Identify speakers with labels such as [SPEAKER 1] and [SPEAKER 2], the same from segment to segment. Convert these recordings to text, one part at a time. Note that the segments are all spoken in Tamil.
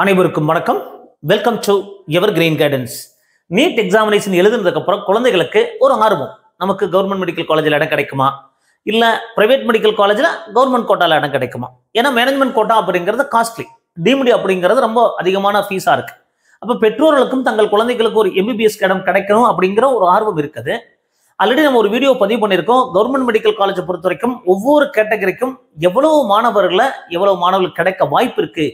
[SPEAKER 1] அனைவருக்கும் வணக்கம். Welcome to ever green guidance. NEET examination எழுதுனதுக்கு அப்புறம் குழந்தைகளுக்கு ஒரு ஆர்வம், நமக்கு கவர்மெண்ட் மெடிக்கல் காலேஜில் இடம் கிடைக்குமா, இல்லை பிரைவேட் மெடிக்கல் காலேஜில் கவர்மெண்ட் கோட்டாவில் இடம் கிடைக்குமா? ஏன்னா மேனேஜ்மெண்ட் கோட்டா அப்படிங்கிறது காஸ்ட்லி, டீம்டு அப்படிங்கிறது ரொம்ப அதிகமான ஃபீஸாக இருக்கு. அப்போ பெற்றோர்களுக்கும் தங்கள் குழந்தைகளுக்கு ஒரு எம்பிபிஎஸ் இடம் கிடைக்கணும் அப்படிங்கிற ஒரு ஆர்வம் இருக்குது. ஆல்ரெடி நம்ம ஒரு வீடியோ பதிவு பண்ணியிருக்கோம். கவர்மெண்ட் மெடிக்கல் காலேஜை பொறுத்த வரைக்கும் ஒவ்வொரு கேட்டகரிக்கும் எவ்வளவு மாணவர்களுக்கு கிடைக்க வாய்ப்பு இருக்கு.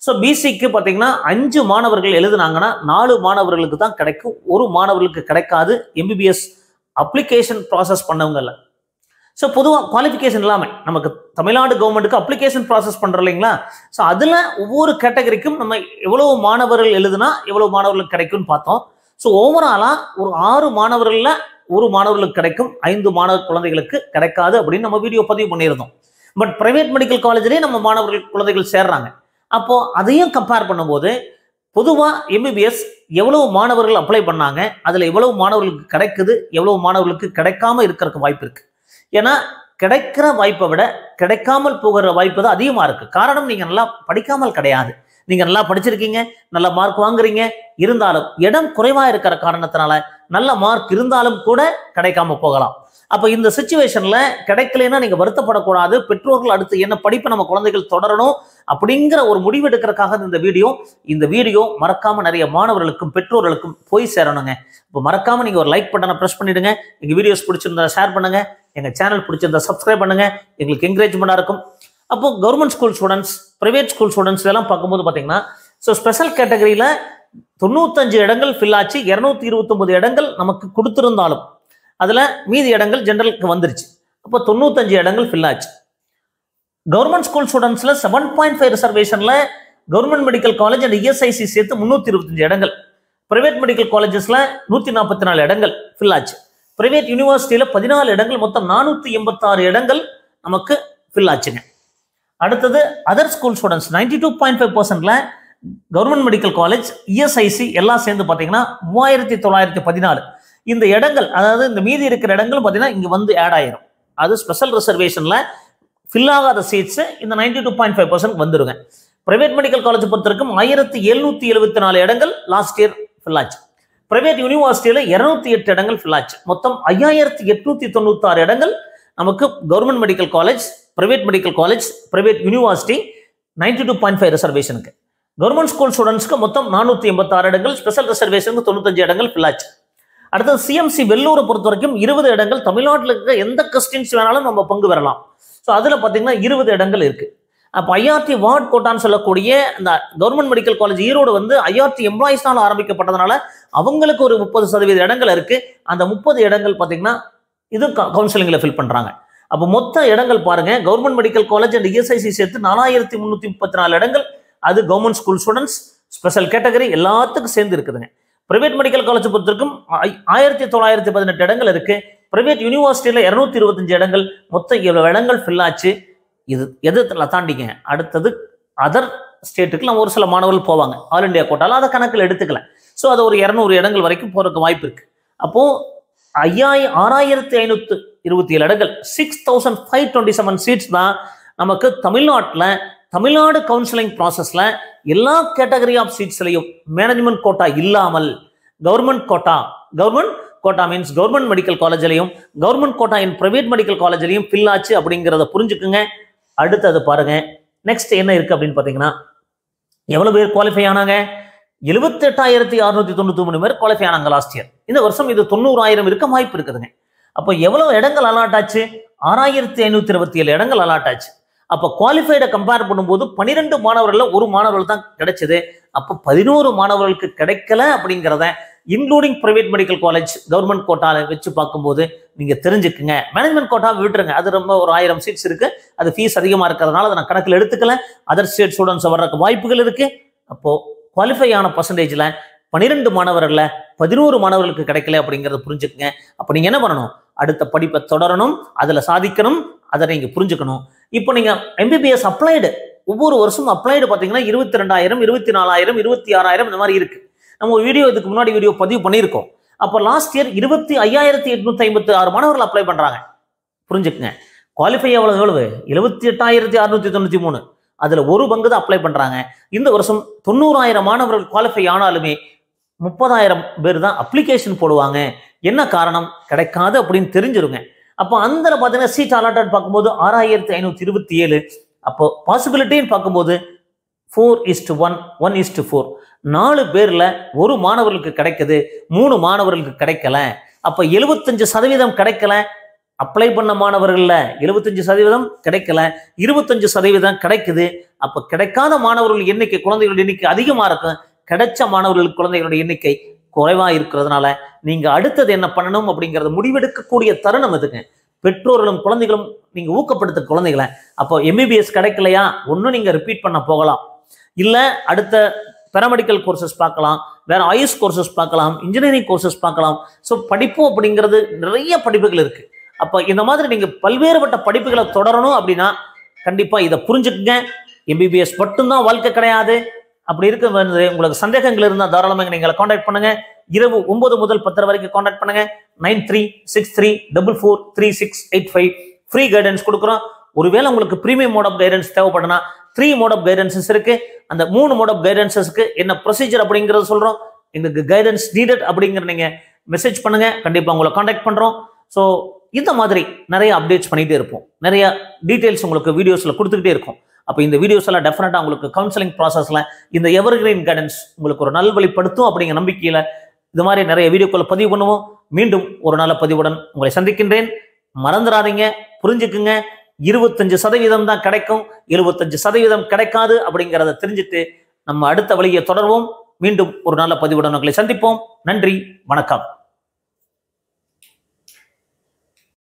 [SPEAKER 1] ஸோ பிசிக்கு பார்த்தீங்கன்னா 5 மாணவர்கள் எழுதுனாங்கன்னா 4 மாணவர்களுக்கு தான் கிடைக்கும், ஒரு மாணவர்களுக்கு கிடைக்காது. எம்பிபிஎஸ் அப்ளிகேஷன் ப்ராசஸ் பண்ணவங்கல்ல. ஸோ பொதுவாக குவாலிஃபிகேஷன் இல்லாமல் நமக்கு தமிழ்நாடு கவர்மெண்ட்டுக்கு அப்ளிகேஷன் ப்ராசஸ் பண்ணுறோம் இல்லைங்களா? ஸோ அதில் ஒவ்வொரு கேட்டகரிக்கும் நம்ம எவ்வளவு மாணவர்கள் எழுதுனா எவ்வளவு மாணவர்களுக்கு கிடைக்கும்னு பார்த்தோம். ஸோ ஓவராலாக ஒரு 6 மாணவர்களில் ஒரு மாணவர்களுக்கு கிடைக்கும், 5 மாணவர் குழந்தைகளுக்கு கிடைக்காது அப்படின்னு நம்ம வீடியோ பதிவு பண்ணியிருந்தோம். பட் பிரைவேட் மெடிக்கல் காலேஜ்லேயே நம்ம மாணவர்கள் குழந்தைகள் சேர்றாங்க. அப்போ அதையும் கம்பேர் பண்ணும்போது பொதுவாக எம்பிபிஎஸ் எவ்வளவு மாணவர்கள் அப்ளை பண்ணாங்க, அதில் எவ்வளவு மாணவர்களுக்கு கிடைக்குது, எவ்வளவு மாணவர்களுக்கு கிடைக்காம இருக்கிறதுக்கு வாய்ப்பு இருக்கு. ஏன்னா கிடைக்கிற வாய்ப்பை விட கிடைக்காமல் போகிற வாய்ப்பு தான் அதிகமாக இருக்கு. காரணம், நீங்கள் நல்லா படிக்காமல் கிடையாது, நீங்க நல்லா படிச்சிருக்கீங்க, நல்ல மார்க் வாங்குறீங்க, இருந்தாலும் இடம் குறைவா இருக்கிற காரணத்தினால நல்ல மார்க் இருந்தாலும் கூட கிடைக்காம போகலாம். அப்ப இந்த சிச்சுவேஷன்ல கிடைக்கலன்னா நீங்க வருத்தப்படக்கூடாது. பெற்றோர்கள் அடுத்து என்ன படிப்பை நம்ம குழந்தைகள் தொடரணும் அப்படிங்கிற ஒரு முடிவு எடுக்கிறதுக்காக இந்த வீடியோ மறக்காம நிறைய மாணவர்களுக்கும் பெற்றோர்களுக்கும் போய் சேரணுங்க. இப்போ மறக்காம நீங்க ஒரு லைக் பட்டனை பிரஸ் பண்ணிடுங்க. எங்க வீடியோஸ் பிடிச்சிருந்தா ஷேர் பண்ணுங்க, எங்க சேனல் பிடிச்சிருந்தா சப்ஸ்கிரைப் பண்ணுங்க, எங்களுக்கு என்கரேஜ்மெண்டா இருக்கும். அப்போ government school students, private school students இதெல்லாம் பார்க்கும்போது பார்த்தீங்கன்னா, ஸோ ஸ்பெஷல் கேட்டகரியில் 95 இடங்கள் ஃபில் ஆச்சு. 229 இடங்கள் நமக்கு கொடுத்திருந்தாலும் அதில் மீதி இடங்கள் ஜெனரலுக்கு வந்துருச்சு. அப்போ 95 இடங்கள் ஃபில் ஆச்சு. கவர்மெண்ட் ஸ்கூல் ஸ்டூடெண்ட்ஸில் 7.5 ரிசர்வேஷனில் government medical college and ESIC சேர்த்து 325 இடங்கள், பிரைவேட் மெடிக்கல் காலேஜஸில் 144 இடங்கள் ஃபில் ஆச்சு. பிரைவேட் யூனிவர்சிட்டியில் 14 இடங்கள், மொத்தம் 486 இடங்கள் நமக்கு ஃபில் ஆச்சுங்க. அடுத்தது அதர் ஸ்கூல் ஸ்டூடெண்ட்ஸ் 92.5%ல கவர்மெண்ட் மெடிக்கல் காலேஜ் இஎஸ்ஐசி எல்லாம் சேர்ந்து பார்த்தீங்கன்னா 3914. இந்த இடங்கள், அதாவது இந்த மீதி இருக்கிற இடங்கள் பார்த்தீங்கன்னா இங்கே வந்து ஆட் ஆயிரும். அது ஸ்பெஷல் ரிசர்வேஷனில் ஃபில் ஆகாத சீட்ஸ் இந்த 92.5% வந்துருங்க. பிரைவேட் மெடிக்கல் காலேஜ் பொறுத்தவரைக்கும் 1774 இடங்கள் லாஸ்ட் இயர் ஃபில் ஆச்சு. பிரைவேட் யூனிவர்சிட்டியில் 208 இடங்கள் ஃபில் ஆச்சு. மொத்தம் 5896 இடங்கள் நமக்கு government medical college, private medical college, private university 92.5 ரிசர்வேஷனுக்கு. கவர்மெண்ட் ஸ்கூல் ஸ்டூடெண்ட்ஸ்க்கு மொத்தம் 486 இடங்கள், ஸ்பெஷல் ரிசர்வேஷனுக்கு 95 இடங்கள் ஃபில் ஆச்சு. அடுத்தது சிஎம்சி வெள்ளூரை பொறுத்த வரைக்கும் 20 இடங்கள், தமிழ்நாட்டில் இருக்க எந்த கொஸ்டின்ஸ் வேணாலும் நம்ம பங்கு பெறலாம். ஸோ அதில் பார்த்தீங்கன்னா 20 இடங்கள் இருக்கு. அப்போ ஐஆர்டி வார்டு கோட்டான்னு சொல்லக்கூடிய இந்த கவர்மெண்ட் மெடிக்கல் காலேஜ் ஈரோடு வந்து ஐஆர்டி எம்ப்ளாயிஸ்னால ஆரம்பிக்கப்பட்டதுனால அவங்களுக்கு ஒரு 30% இடங்கள் இருக்கு. அந்த 30 இடங்கள் பார்த்தீங்கன்னா இது கவுன்சிலிங்ல ஃபில் பண்றாங்க. அப்போ மொத்த இடங்கள் பாருங்க, government medical college and ESIC சேர்த்து 4334 இடங்கள், அது government school students special category எல்லாத்துக்கும் சேர்ந்து இருக்குதுங்க. பிரைவேட் மெடிக்கல் காலேஜ் பொறுத்திருக்கும் 1918 இடங்கள் இருக்கு. பிரைவேட் யூனிவர்சிட்டியில 225 இடங்கள், மொத்தம் 7 இடங்கள் ஃபில் ஆச்சு. இது எது தாண்டிங்க அடுத்தது அதர் ஸ்டேட்டுக்கு நம்ம ஒரு சில மாணவர்கள் போவாங்க, ஆல் இண்டியா கோட்டால, அதை கணக்கில் எடுத்துக்கல. ஸோ அது ஒரு 200 இடங்கள் வரைக்கும் போறதுக்கு வாய்ப்பு இருக்கு. அப்போ 6527 இடங்கள், 6527 சீட்ஸ் தான் நமக்கு தமிழ்நாடு கவுன்சிலிங் ப்ராசஸ்ல எல்லா கேட்டகரி ஆஃப் சீட்ஸ்லையும் மேனேஜ்மெண்ட் கோட்டா இல்லாமல் government quota means government medical காலேஜ்லையும் government quota in private medical காலேஜ்லையும் ஃபில் ஆச்சு அப்படிங்கிறத புரிஞ்சுக்குங்க. அடுத்தது பாருங்க, நெக்ஸ்ட் என்ன இருக்கு அப்படின்னு பார்த்தீங்கன்னா, எவ்வளவு பேர் குவாலிஃபை ஆனாங்க? 78,693 பேர் குவாலிஃபை ஆனாங்க லாஸ்ட் இயர். இந்த வருஷம் இது 90,000 இருக்க வாய்ப்பு இருக்குதுங்க. அப்போ எவ்வளவு இடங்கள் அலாட் ஆச்சு? 6527 இடங்கள் அலாட் ஆச்சு. அப்போ குவாலிஃபைடை கம்பேர் பண்ணும்போது 12 மாணவர்கள் ஒரு மாணவர்கள் தான் கிடைச்சது. அப்போ 11 மாணவர்களுக்கு கிடைக்கல அப்படிங்கிறத including private medical college government கோட்டால வச்சு பார்க்கும்போது நீங்க தெரிஞ்சுக்குங்க. மேனேஜ்மெண்ட் கோட்டா விட்டுருங்க, அது ரொம்ப ஒரு 1000 சீட்ஸ் இருக்கு, அது ஃபீஸ் அதிகமா இருக்கிறதுனால அதை நான் கணக்கில் எடுத்துக்கல. அதர் ஸ்டேட் ஸ்டூடெண்ட்ஸ் வர்றதுக்கு வாய்ப்புகள் இருக்கு. அப்போ குவாலிஃபை ஆன பர்சன்டேஜ்ல 12 மாணவர்களை 11 மாணவர்களுக்கு கிடைக்கல அப்படிங்கிறத புரிஞ்சுக்குங்க. அப்போ நீங்க என்ன பண்ணணும்? அடுத்த படிப்பை தொடரணும், அதுல சாதிக்கணும், அதை நீங்க புரிஞ்சுக்கணும். இப்போ நீங்க எம்பிபிஎஸ் அப்ளைடு ஒவ்வொரு வருஷமும் அப்ளைடு பார்த்தீங்கன்னா 22,000, 24,000, 26,000 இந்த மாதிரி இருக்கு. நம்ம ஒரு இதுக்கு முன்னாடி வீடியோ பதிவு பண்ணியிருக்கோம். அப்போ லாஸ்ட் இயர் 25,856 மாணவர்கள் அப்ளை பண்றாங்க. புரிஞ்சுக்குங்க. குவாலிஃபை எவ்வளவு? 78,693. அதுல ஒரு பங்கு தான் அப்ளை பண்றாங்க. இந்த வருஷம் 90,000 மாணவர்கள் குவாலிஃபை ஆனாலுமே 30,000 பேர் தான் அப்ளிகேஷன் போடுவாங்க. என்ன காரணம்? கிடைக்காது அப்படின்னு தெரிஞ்சிருங்க. அப்போ அந்த பார்த்தீங்கன்னா சீட் அலாட்டட் பார்க்கும்போது 6,527. அப்போ பாசிபிலிட்டின்னு பார்க்கும்போது 4:1, 1:4. 4 பேர்ல ஒரு மாணவர்களுக்கு கிடைக்குது, 3 மாணவர்களுக்கு கிடைக்கல. அப்ப 75% கிடைக்கல. அப்ளை பண்ண மாணவர்கள்ல 75% கிடைக்கல, 25% கிடைக்குது. அப்ப கிடைக்காத மாணவர்கள் எண்ணிக்கை, குழந்தைகளுடைய எண்ணிக்கை அதிகமா இருக்கும். கிடைச்ச மாணவர்கள் குழந்தைகளுடைய எண்ணிக்கை குறைவா இருக்கிறதுனால நீங்க அடுத்தது என்ன பண்ணணும் அப்படிங்கறத முடிவெடுக்கக்கூடிய தருணம் இதுங்க. பெற்றோர்களும் குழந்தைகளும் நீங்க ஊக்கப்படுத்த குழந்தைகளை. அப்போ எம்பிபிஎஸ் கிடைக்கலையா, ஒன்னும் நீங்க ரிப்பீட் பண்ண போகலாம், இல்ல அடுத்த பேராமெடிக்கல் கோர்சஸ் பார்க்கலாம், வேற ஐஎஸ் கோர்சஸ் பார்க்கலாம், இன்ஜினியரிங் கோர்சஸ் பார்க்கலாம். ஸோ படிப்பு அப்படிங்கிறது நிறைய படிப்புகள் இருக்கு. அப்ப இந்த மாதிரி நீங்க பல்வேறுபட்ட படிப்புகளை தொடரணும் அப்படின்னா கண்டிப்பா இதை புரிஞ்சுக்குங்க. எம்பிபிஎஸ் மட்டும்தான் வாழ்க்கை கிடையாது. அப்படி இருக்க உங்களுக்கு சந்தேகங்கள் இருந்தால் தாராளமாக நீங்களை காண்டாக்ட் பண்ணுங்க. இரவு 9 முதல் 10 வரைக்கும் காண்டாக்ட் பண்ணுங்க. 9363443685 ஃப்ரீ கைடன்ஸ் கொடுக்குறோம். ஒருவேளை உங்களுக்கு பிரீமியம் மோட் ஆஃப் கைடன்ஸ் தேவைப்படுனா 3 மோட் ஆஃப் கைடன்சஸ் இருக்கு. அந்த 3 மோட் ஆஃப் கைடன்சஸ்க்கு என்ன ப்ரொசீஜர் அப்படிங்கறது சொல்றோம். எங்களுக்கு கைடன்ஸ் நீடட் அப்படிங்கிற நீங்க மெசேஜ் பண்ணுங்க, கண்டிப்பா உங்களை காண்டாக்ட் பண்றோம். ஸோ இந்த மாதிரி நிறைய அப்டேட்ஸ் பண்ணிட்டே இருப்போம், நிறைய டீடைல்ஸ் உங்களுக்கு வீடியோஸ்ல கொடுத்துக்கிட்டே இருக்கும். அப்போ இந்த வீடியோஸ் எல்லாம் டெஃபினட்டா உங்களுக்கு கவுன்சிலிங் ப்ராசஸ்ல இந்த எவர்கிரீன் கைடன்ஸ் உங்களுக்கு ஒரு நல்வழிப்படுத்தும் அப்படிங்கிற நம்பிக்கையில இது மாதிரி நிறைய வீடியோக்களை பதிவு பண்ணுவோம். மீண்டும் ஒரு நல்ல பதிவுடன் உங்களை சந்திக்கின்றேன். மறந்துடாதீங்க, புரிஞ்சுக்குங்க. 25% தான் கிடைக்கும், 75% கிடைக்காது அப்படிங்கிறத தெரிஞ்சுட்டு நம்ம அடுத்த வழியை தொடர்வோம். மீண்டும் ஒரு நல்ல பதிவுடன் உங்களை சந்திப்போம். நன்றி, வணக்கம்.